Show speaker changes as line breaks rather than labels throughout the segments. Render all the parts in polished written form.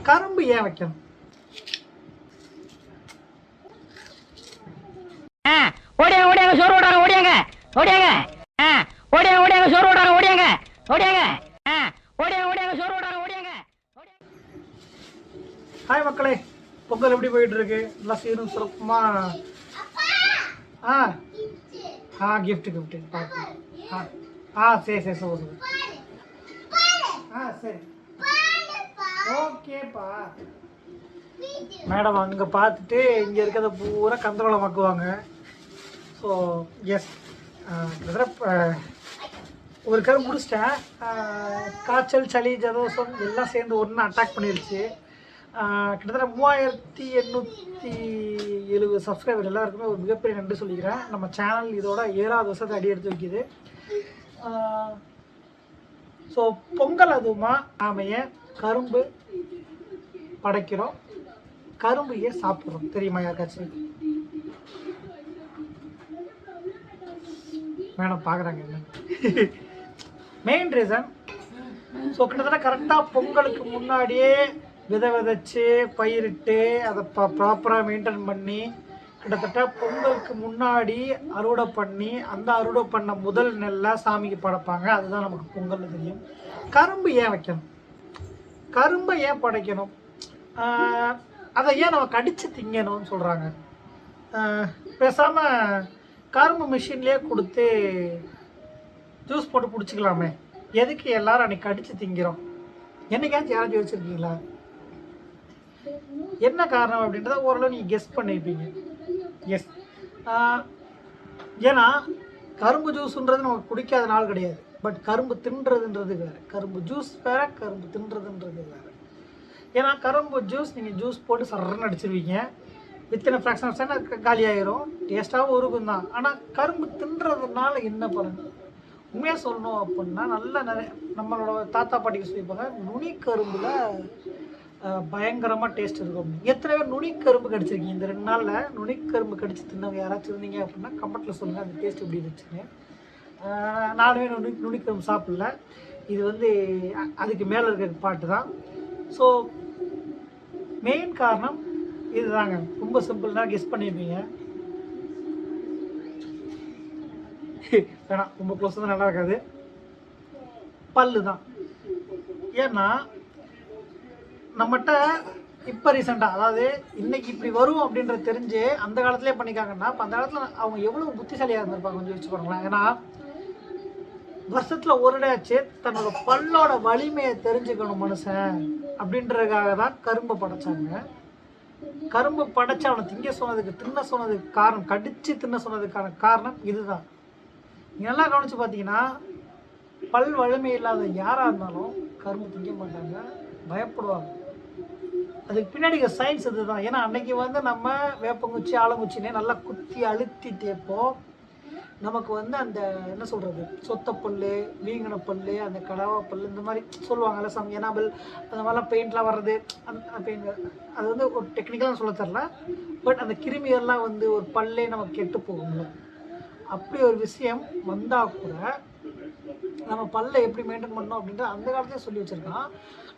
கரும்பு ஏன் வைக்கணும்?
ஓடியாங்க ஓடியாங்க சோறு ஓடாங்க ஓடியாங்க ஓடியாங்க ஓடியாங்க ஓடியாங்க சோறு ஓடாங்க ஓடியாங்க ஓடியாங்க ஓடியாங்க ஓடியாங்க சோறு ஓடாங்க ஓடியாங்க.
ஹாய் மக்களே, பொங்கல் எப்படி போயிட்டு இருக்கு? நல்லா சீரும் சிறப்புமா? கிஃப்ட் சரி சரி சரி சரி ஓகேப்பா. மேடம் அங்கே பார்த்துட்டு இங்கே இருக்கிறத பூரா கந்தவளமாக்குவாங்க. ஸோ எஸ், ஒரு கரு முடிச்சிட்டேன். காய்ச்சல், சளி, ஜலதோஷம் எல்லாம் சேர்ந்து ஒன்று அட்டாக் பண்ணிடுச்சு. கிட்டத்தட்ட 3870 சப்ஸ்கிரைபர் எல்லாருக்குமே ஒரு மிகப்பெரிய நன்றி சொல்லிக்கிறேன். நம்ம சேனல் இதோட 7வது வருஷத்தை அடி எடுத்து வைக்கிது. ஸோ பொங்கல் அதுவுமா நாம் ஏன் கரும்பு படைக்கிறோம், கரும்பு ஏன் சாப்பிட்றோம் தெரியுமா யாருக்காச்சும்? மேடம் பார்க்குறாங்க என்ன மெயின் ரீசன். ஸோ கிட்டத்தட்ட கரெக்டாக பொங்கலுக்கு முன்னாடியே விதைச்சு பயிரிட்டு அதை ப்ராப்பராக மெயின்டைன் பண்ணி கிட்டத்தட்ட பொங்கலுக்கு முன்னாடி அறுவடை பண்ணி அந்த அறுவடை பண்ண முதல் நெல்லை சாமிக்கு படைப்பாங்க. அதுதான் நமக்கு பொங்கல் தெரியும். கரும்பு ஏன் வைக்கணும், கரும்பை ஏன் படைக்கணும், அதை ஏன் நம்ம கடித்து திங்கணும்னு சொல்கிறாங்க. பேசாமல் கரும்பு மிஷின்லேயே கொடுத்து ஜூஸ் போட்டு குடிச்சிக்கலாமே, எதுக்கு எல்லாரும் அன்றைக்கி கடித்து திங்கிறோம்? என்னைக்காச்சும் யாராச்சும் யோசிச்சிருக்கீங்களா? என்ன காரணம் அப்படின்றத ஓரளவு நீங்கள் கெஸ் பண்ணியிருப்பீங்க. எஸ், ஏன்னா கரும்பு ஜூஸுன்றது நமக்கு குடிக்காத நாள் கிடையாது. பட் கரும்பு தின்றதுன்றது வேறு, கரும்பு ஜூஸ் வேறு, கரும்பு தின்றதுன்றது வேறு. ஏன்னா கரும்பு ஜூஸ் நீங்கள் ஜூஸ் போட்டு சரன்னு அடிச்சிருவீங்க, வித்தின் ஃப்ராக்ஷன் ஆஃப் செகண்ட் காலியாகிரும், டேஸ்ட்டாகவும் இருக்கும் தான். ஆனால் கரும்பு தின்றதுனால என்ன பலன்? உண்மையாக சொல்லணும் அப்படின்னா நல்லா நிறைய நம்மளோட தாத்தா பாட்டிக்கு சொல்லியிருப்பாங்க, நுனி கரும்பில் பயங்கரமாக டேஸ்ட் இருக்கும். எத்தனை பேர் நுனிக்கரும்பு கடிச்சிருக்கீங்க இந்த 2 நாளில்? நுனிக்கரும்பு கடிச்சு தின்னவங்க யாராச்சும் இருந்தீங்க அப்படின்னா கமெண்ட்டில் சொல்லுங்கள் அந்த டேஸ்ட் எப்படி இருந்துச்சுன்னு. நானுமே நுனிக்கரும்பு சாப்பிடல. இது வந்து அதுக்கு மேலே இருக்கிற பாட்டு தான். ஸோ மெயின் காரணம் இதுதாங்க. ரொம்ப சிம்பிள் தான், கெஸ் பண்ணியிருப்பீங்க. வேணாம், ரொம்ப க்ளோஸ் தான், நல்லா இருக்காது. பல்லு தான். ஏன்னா நம்மகிட்ட இப்போ ரீசெண்டாக, அதாவது இன்றைக்கி இப்படி வரும் அப்படின்றது தெரிஞ்சு அந்த காலத்துலேயே பண்ணிக்காங்கன்னா, இப்போ அந்த காலத்தில் அவங்க எவ்வளோ புத்திசாலியாக இருந்திருப்பாங்க கொஞ்சம் வச்சு பாருங்களேன். ஏன்னா வருஷத்தில் ஒரு இடையாச்சு தன்னோட பல்லோட வலிமையை தெரிஞ்சுக்கணும் மனுஷன் அப்படின்றதுக்காக தான் கரும்பை படைச்சாங்க. கரும்பு படைச்சு அவனை தின்ன சொன்னதுக்கு காரணம், கடிச்சு தின்ன சொன்னதுக்கான காரணம் இதுதான். நீங்கள் நல்லா கவனித்து பார்த்தீங்கன்னா பல் வலிமை இல்லாத யாராக இருந்தாலும் கரும்பு திங்க மாட்டாங்க, பயப்படுவாங்க. அதுக்கு பின்னாடி சயின்ஸ் இதுதான். ஏன்னா அன்னைக்கு வந்து நம்ம வேப்பங்குச்சி, ஆலங்குச்சினே நல்லா குத்தி அழுத்தி தேய்ப்போம். நமக்கு வந்து அந்த என்ன சொல்கிறது, சொத்தப்பல், வீங்கின பல், அந்த கடவா பல், இந்த மாதிரி சொல்லுவாங்கல்ல, எனாபிள், அந்த மாதிரிலாம் பெயிண்ட்லாம் வர்றது. அந்த பெயிண்ட் அது வந்து ஒரு டெக்னிக்கலாக சொல்ல தரல. பட் அந்த கிருமிகள்லாம் வந்து ஒரு பல்லே நமக்கு கெட்டு போகும்ல, அப்படி ஒரு விஷயம் வந்தால் கூட நம்ம பல்லை எப்படி மெயின்டைன் பண்ணோம் அப்படின்ற அந்த காலத்தையும் சொல்லி வச்சுருக்கான்.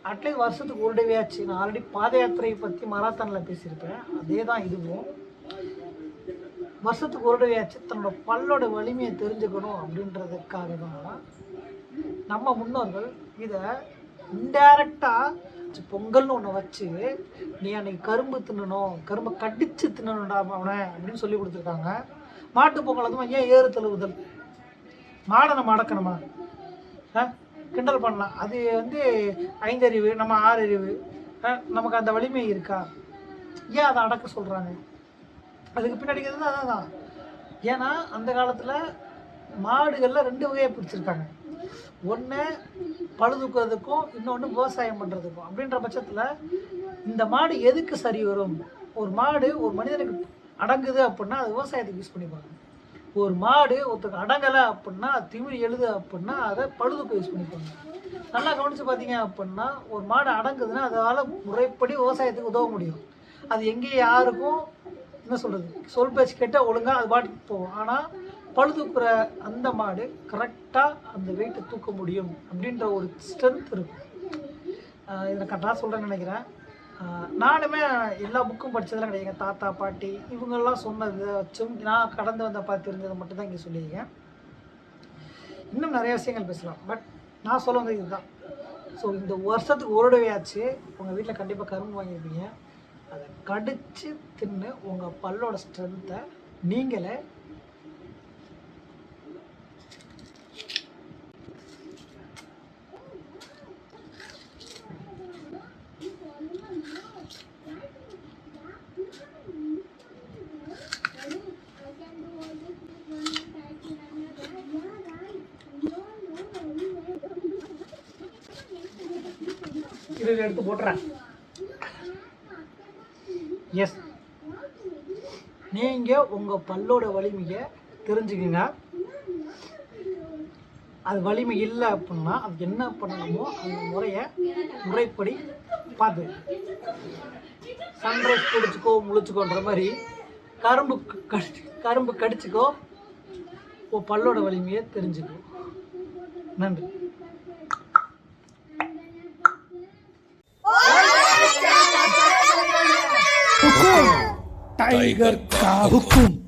அட்லீஸ்ட் வருஷத்துக்கு ஒரு டேவாச்சு. நான் ஆல்ரெடி பாத யாத்திரையை பற்றி மராத்தானில் பேசியிருப்பேன், அதே தான் இதுவும். வருஷத்துக்கு ஒரு டேவாச்சு தன்னோட பல்லோட வலிமையை தெரிஞ்சுக்கணும் அப்படின்றதுக்காக தான் நம்ம முன்னோர்கள் இதை இன்டைரக்டாக பொங்கல்னு ஒன்று வச்சு, நீ அன்னைக்கு கரும்பு தின்னணும், கரும்பை கடிச்சு தின்னணும்டா அவனை அப்படின்னு சொல்லி கொடுத்துருக்காங்க. மாட்டு பொங்கல் அதுவும் ஏன் ஏறு தழுவுதல், மாடை நம்ம அடக்கணுமா? கிண்டல் பண்ணலாம். அது வந்து 5 அறிவு, நம்ம 6 அறிவு, நமக்கு அந்த வலிமை இருக்கா? ஏன் அதை அடக்க சொல்கிறாங்க? அதுக்கு பின்னாடி அதான். ஏன்னா அந்த காலத்தில் மாடுகளில் 2 வகையை பிரிச்சுருக்காங்க. ஒன்று பழுதுக்கிறதுக்கும், இன்னொன்று விவசாயம் பண்ணுறதுக்கும். அப்படின்ற பட்சத்தில் இந்த மாடு எதுக்கு சரி வரும்? ஒரு மாடு ஒரு மனிதனுக்கு அடங்குது அப்படின்னா அது விவசாயத்துக்கு யூஸ் பண்ணிப்பாங்க. ஒரு மாடு ஒருத்தருக்கு அடங்கலை அப்படின்னா, திமிரி எழுது அப்படின்னா அதை பழுதுக்கு யூஸ் பண்ணிப்பாங்க. நல்லா கவனித்து பார்த்தீங்க அப்படின்னா ஒரு மாடு அடங்குதுன்னா அதால் முறைப்படி விவசாயத்துக்கு உதவ முடியும். அது எங்கேயும் யாருக்கும் என்ன சொல்கிறது, சொல் பேச்சு கேட்டால் ஒழுங்காக அது பாட்டுக்கு போகும். ஆனால் பழுதுக்குற அந்த மாடு கரெக்டாக அந்த வெயிட்டை தூக்க முடியும் அப்படின்ற ஒரு ஸ்ட்ரென்த் இருக்கும். இதை கரெக்டாக சொல்கிறேன்னு நினைக்கிறேன். நானுமே எல்லா புக்கும் படித்ததெல்லாம் கிடையாது. எங்கள் தாத்தா பாட்டி இவங்கெல்லாம் சொன்னதை வச்சும் நான் கடந்து வந்த பார்த்து தெரிஞ்சதை மட்டும் தான் இங்கே சொல்லியிருக்கேன். இன்னும் நிறைய விஷயங்கள் பேசலாம், பட் நான் சொல்ல வந்தது இதுதான். ஸோ இந்த வருஷத்துக்கு ஒரு தடவையாச்சு உங்கள் வீட்டில் கண்டிப்பாக கரும்பு வாங்கியிருப்பீங்க. அதை கடித்து தின்னு உங்கள் பல்லோட ஸ்ட்ரென்த்தை நீங்களே இதில் எடுத்து போட்டுறேன். எஸ், நீங்கள் உங்கள் பல்லோட வலிமையை தெரிஞ்சுக்குங்க. அது வலிமை இல்லை அப்படின்னா அது என்ன பண்ணணுமோ அந்த முறைப்படி பார்த்து சன்ரைஸ் குடிச்சிக்கோ முழிச்சிக்கோன்ற மாதிரி கரும்பு கடிச்சிக்கோ, உன் பல்லோட வலிமையை தெரிஞ்சுக்கோ. நன்றி.
टाइगर का हुक्म।